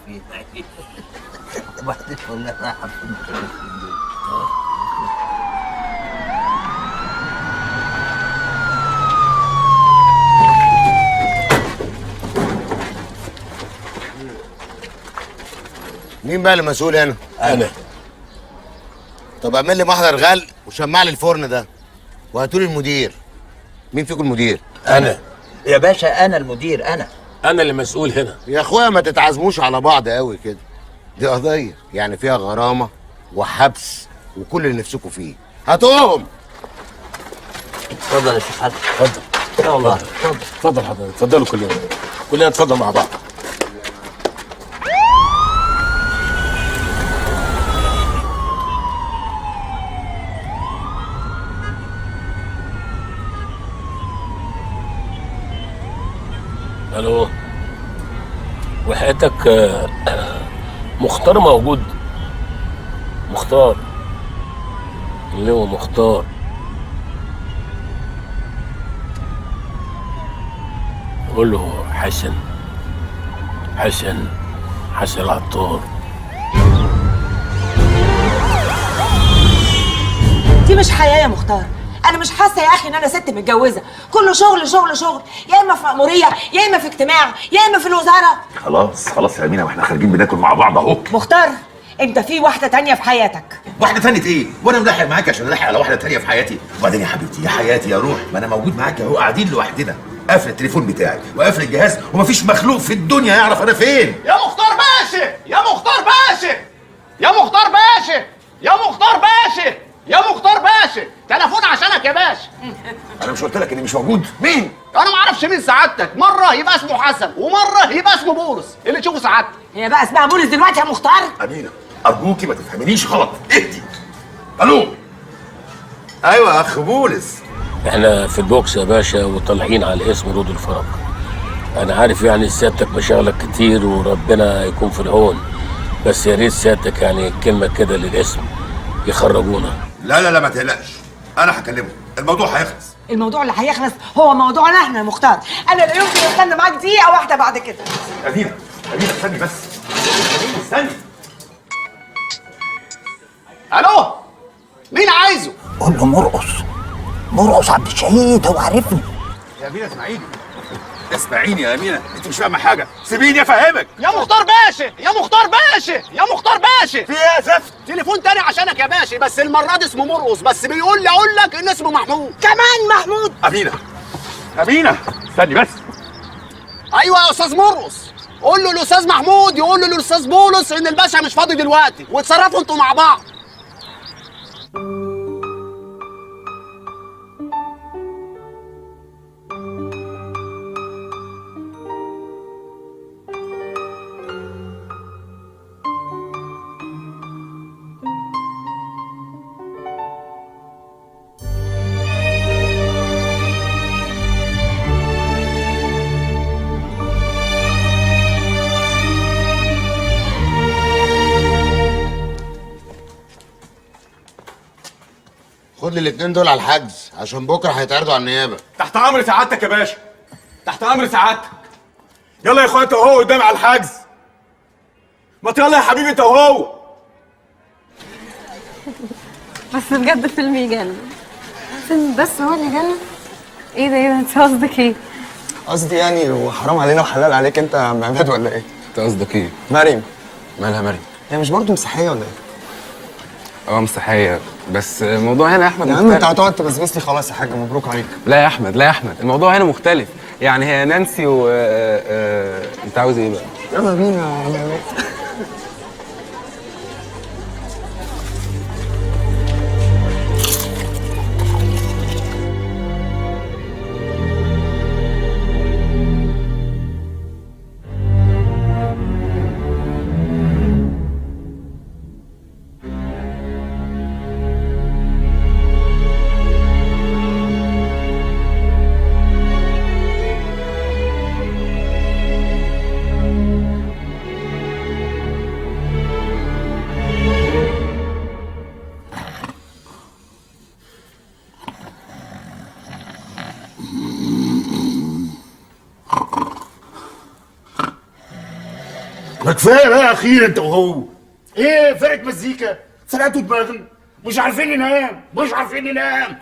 فين وبعدين والله رايحه فين دول. مين بقى المسؤول هنا؟ انا. طب اعمل لي محضر غل وشمع لي الفرن ده وهاتوا لي المدير. مين فيكم المدير؟ انا يا باشا انا المدير انا اللي مسؤول هنا. يا اخويا ما تتعزموش على بعض قوي كده، دي قضيه يعني فيها غرامه وحبس وكل اللي نفسكم فيه. هاتوهم. اتفضل يا شيخ حسن. اتفضل. يا الله اتفضل حضرتك، اتفضلوا كلنا اتفضل مع بعض. الو، وحياتك مختار موجود؟ مختار اللي هو مختار. قول له حسن العطار. دي مش حياه يا مختار. انا مش حاسه يا اخي ان انا ست متجوزه، كله شغل شغل شغل، يا اما في مأموريه يا اما في اجتماع يا اما في الوزاره. خلاص يا امينه، واحنا خارجين بناكل مع بعض اهو. مختار انت في واحده تانية في حياتك. واحده تانية ايه؟ وانا ملاحق معاك عشان الاحق على واحده تانية في حياتي؟ وبعدين يا حبيبتي يا حياتي يا روح، ما انا موجود معاك اهو، قاعدين لوحدنا، قافل التليفون بتاعي وقافل الجهاز ومفيش مخلوق في الدنيا يعرف انا فين. يا مختار باشا، يا مختار باشا، يا مختار باشا، يا مختار باشا، يا مختار باشا، تليفون عشانك يا باشا. انا مش قلت لك اني مش موجود؟ مين؟ انا ما اعرفش مين سعادتك، مره يبقى اسمه حسن ومره يبقى اسمه بولس، اللي تشوفه سعادتك. هي بقى اسمها بولس دلوقتي يا مختار؟ امينه ارجوكي ما تفهمنيش غلط، اهدي. الو. ايوه يا اخ بولس. احنا في البوكس يا باشا وطالعين على اسم رود الفرج. انا عارف يعني سيادتك مشاغلك كتير وربنا يكون في العون، بس يا ريت سيادتك يعني كلمه كده للاسم يخرجونا. لا ما تقلقش، انا هكلمه، الموضوع هيخلص. الموضوع اللي هيخلص هو موضوعنا احنا يا مختار. انا لا يمكن استنى معاك دقيقه واحده بعد كده. امينه استني بس، استني. الو، مين عايزه؟ قول له مرقص عبد الشهيد، هو عارفني. يا امينه اسمعيني يا امينه، انت مش فاهمه حاجه، سيبيني افهمك. يا مختار باشا، يا مختار باشا، يا مختار باشا. في ايه يا زفت؟ تليفون تاني عشانك يا باشا، بس المره دي اسمه مرقص، بس بيقول لي اقول لك ان اسمه محمود. كمان محمود؟ امينه استني بس. ايوه يا استاذ مرقص، قول له الاستاذ محمود يقول له الاستاذ بولس ان الباشا مش فاضي دلوقتي، واتصرفوا انتوا مع بعض. خد لي الاتنين دول على الحجز عشان بكره هيتعرضوا على النيابه. تحت امر سعادتك يا باشا، تحت امر سعادتك. يلا يا اخويا انت وهو قدامي على الحجز. ما يلا يا حبيبي انت وهو. بس بجد فيلم يجنن. فيلم بس هو اللي يجنن؟ ايه ده انت قصدك ايه؟ قصدي يعني وحرام علينا وحلال عليك انت يا عم عماد ولا ايه؟ انت قصدك ايه؟ مريم. مالها مريم؟ هي مش برضه مسيحيه ولا ايه؟ مسيحيه، بس الموضوع هنا يا احمد يا عم انت هتقعد تبسبس لي خلاص يا حاج، مبروك عليك. لا يا احمد الموضوع هنا مختلف. يعني هي نانسي و انت عاوز ايه بقى؟ يلا بينا يا عم عماد. كفايه بقى اخيرا انت وهو. ايه فرقه مزيكا؟ فرقتوا دماغنا، مش عارفين ننام، مش عارفين ننام.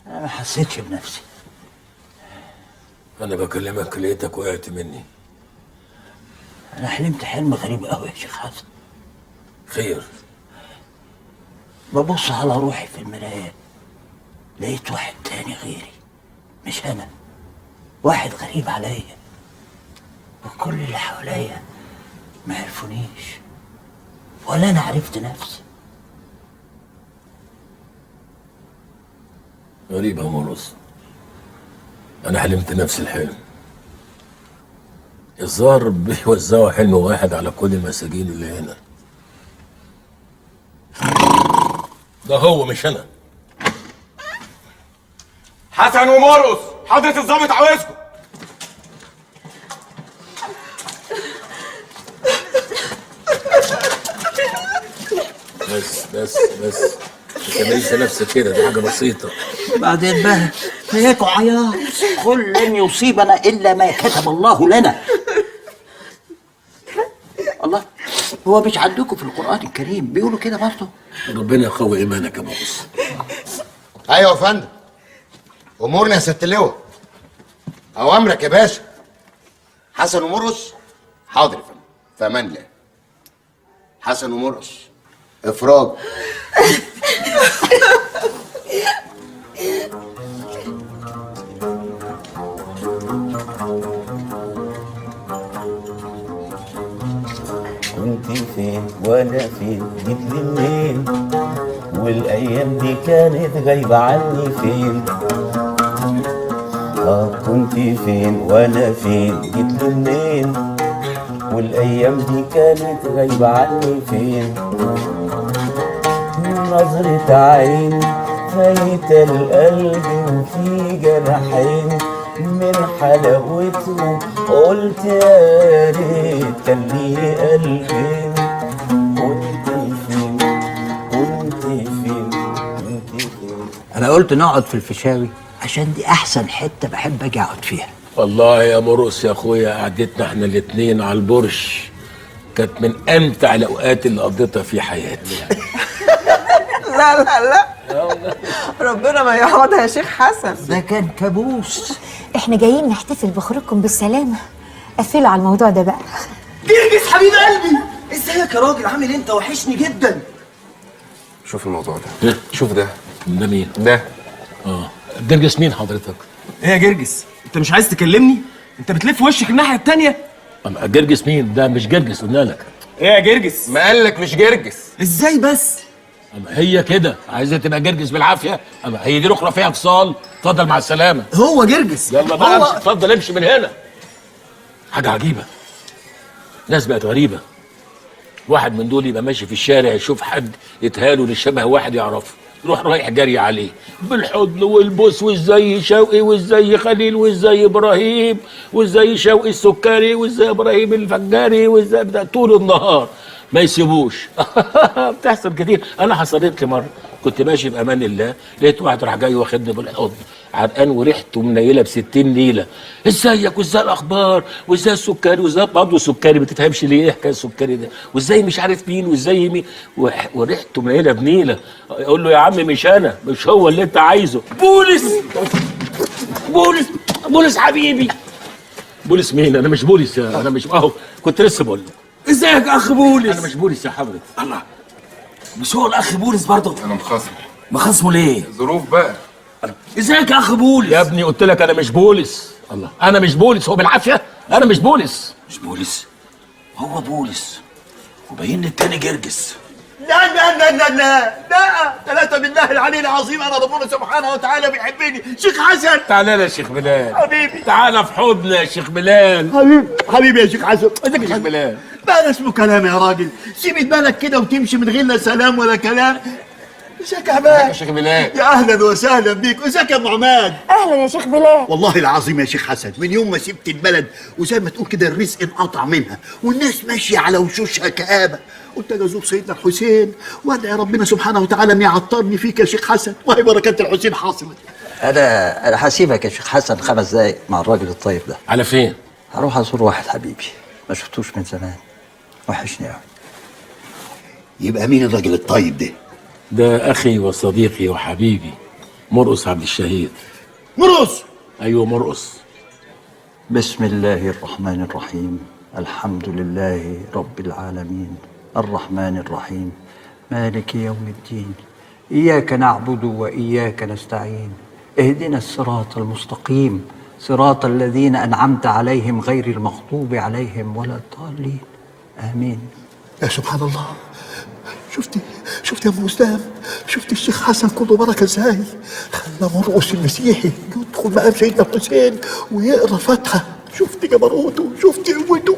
انا ما حسيتش بنفسي. انا بكلمك لقيتك وقعت مني. انا حلمت حلم غريب قوي يا شيخ حسن. خير؟ ببص على روحي في المرايه، لقيت واحد تاني غيري، مش انا، واحد غريب عليا، وكل اللي حواليا ما عرفونيش ولا انا عرفت نفسي. غريب يا مرقص، انا حلمت نفس الحلم. الظاهر بيوزعوا حلم واحد على كل المساجين اللي هنا. ده هو مش انا. حسن ومرقص، حضرة الظابط عاوزكم. بس ما تعمليش نفسك كده، دي حاجه بسيطه. بعدين بقى هيك عياط، قل لن يصيبنا الا ما كتب الله لنا. الله، هو مش عندكم في القرآن الكريم بيقولوا كده برضه؟ ربنا يقوي ايمانك يا مرقص. ايوه يا فندم. امورنا يا ست اللواء. اوامرك يا باشا. حسن ومرقص. حاضر يا فندم، في امان الله. حسن ومرقص افراج. كنت فين وانا فين، جيت لي منين، والايام دي كانت غايبه عني فين. كنت فين وانا فين، جيت لي منين، والايام دي كانت غايبه عني فين. نظرة عين فايتة القلب وفي جناحين، من حلاوتهم قلت يا ريت كان لي قلبين. كنت فين كنت فين كنت فين. انا قلت نقعد في الفيشاوي عشان دي احسن حته بحب اجي اقعد فيها. والله يا مرقص يا اخويا، قعدتنا احنا الاتنين على البرش كانت من امتع الاوقات اللي قضيتها في حياتي. لا لا لا، ربنا ما يعوضها يا شيخ حسن. ده كان كابوس. احنا جايين نحتفل بخروجكم بالسلامة، قفلوا على الموضوع ده بقى. جرجس حبيب قلبي، ازيك يا راجل؟ عامل انت؟ وحشني جدا. شوف الموضوع ده. شوف ده مين؟ ده جرجس مين حضرتك؟ ايه يا جرجس؟ انت مش عايز تكلمني؟ انت بتلف وشك الناحية التانية. جرجس مين؟ ده مش جرجس قلنا لك. ايه يا جرجس؟ ما قالك مش جرجس. ازاي بس؟ هي كده عايزه تبقى جرجس بالعافيه. هي دي الاخرى فيها فصال. اتفضل مع السلامه. هو جرجس. يلا بقى امشي، اتفضل امشي من هنا. حاجه عجيبه، ناس بقت غريبه. واحد من دول يبقى ماشي في الشارع يشوف حد يتهاله للشبه واحد يعرفه، يروح رايح جري عليه بالحضن والبوس، وازاي شوقي وازاي خليل وازاي ابراهيم وازاي شوقي السكري وازاي ابراهيم الفجاري وازاي طول النهار ما يسيبوش. بتحصل كتير. انا حصلت لي مره كنت ماشي بامان الله، لقيت واحد راح جاي واخدني بالحضن عرقان وريحته منيله ب60 نيله. ازيك وازاي الاخبار وازاي السكري وازاي برضه سكري، ما تفهمش ليه ايه حكايه السكري ده، وازاي مش عارف مين وازاي مين، وريحته منيله بنيله. اقول له يا عم مش انا، مش هو اللي انت عايزه. بولس حبيبي. بولس مين؟ انا مش بولس، انا مش اهو كنت لسه بقول له ازيك يا اخ بولس؟ انا مش بولس يا حضرتك. الله، مش هو الاخ بولس برضه؟ انا مخاصمه. مخاصمه ليه؟ ظروف بقى. ازيك يا اخ بولس؟ يا ابني قلت لك انا مش بولس. الله، انا مش بولس، هو بالعافيه انا مش بولس. مش بولس؟ هو بولس وباين التاني جرجس. لا لا لا لا لا لا، ثلاثة بالله العلي العظيم، أنا ربنا سبحانه وتعالى بيحبني. شيخ حسن تعالى يا شيخ بلال حبيبي، تعالى في حضن يا شيخ بلال. حبيبي يا شيخ حسن. ازيك يا شيخ بلال؟ بقى اسمه كلام يا راجل، سيب بالك كده وتمشي من غير لا سلام ولا كلام. ازيك يا عماد؟ يا شيخ بلال. يا اهلا وسهلا بيك. ازيك يا ابو عماد؟ اهلا يا شيخ بلال. والله العظيم يا شيخ حسن، من يوم ما سبت البلد وزي ما تقول كده الرزق انقطع منها والناس ماشيه على وشوشها كآبه، قلت اجي ازور سيدنا الحسين وادعي ربنا سبحانه وتعالى ان يعطرني فيك يا شيخ حسن، وهي بركات الحسين حاصله. انا هسيبك يا شيخ حسن 5 دقايق مع الراجل الطيب ده. على فين؟ هروح ازور واحد حبيبي ما شفتوش من زمان، وحشني قوي. يبقى مين الراجل الطيب ده؟ ده اخي وصديقي وحبيبي مرقص عبد الشهيد. مرقص؟ ايوه مرقص. بسم الله الرحمن الرحيم، الحمد لله رب العالمين، الرحمن الرحيم، مالك يوم الدين، إياك نعبد وإياك نستعين، اهدنا الصراط المستقيم، صراط الذين أنعمت عليهم غير المغضوب عليهم ولا الضالين، آمين. يا سبحان الله، شفت يا ابو اسلام، شفت الشيخ حسن كله بركه ازاي؟ خلى مرقص المسيحي يدخل مقام سيدنا الحسين ويقرا فاتحه. شفت جبروته، شفت قوته.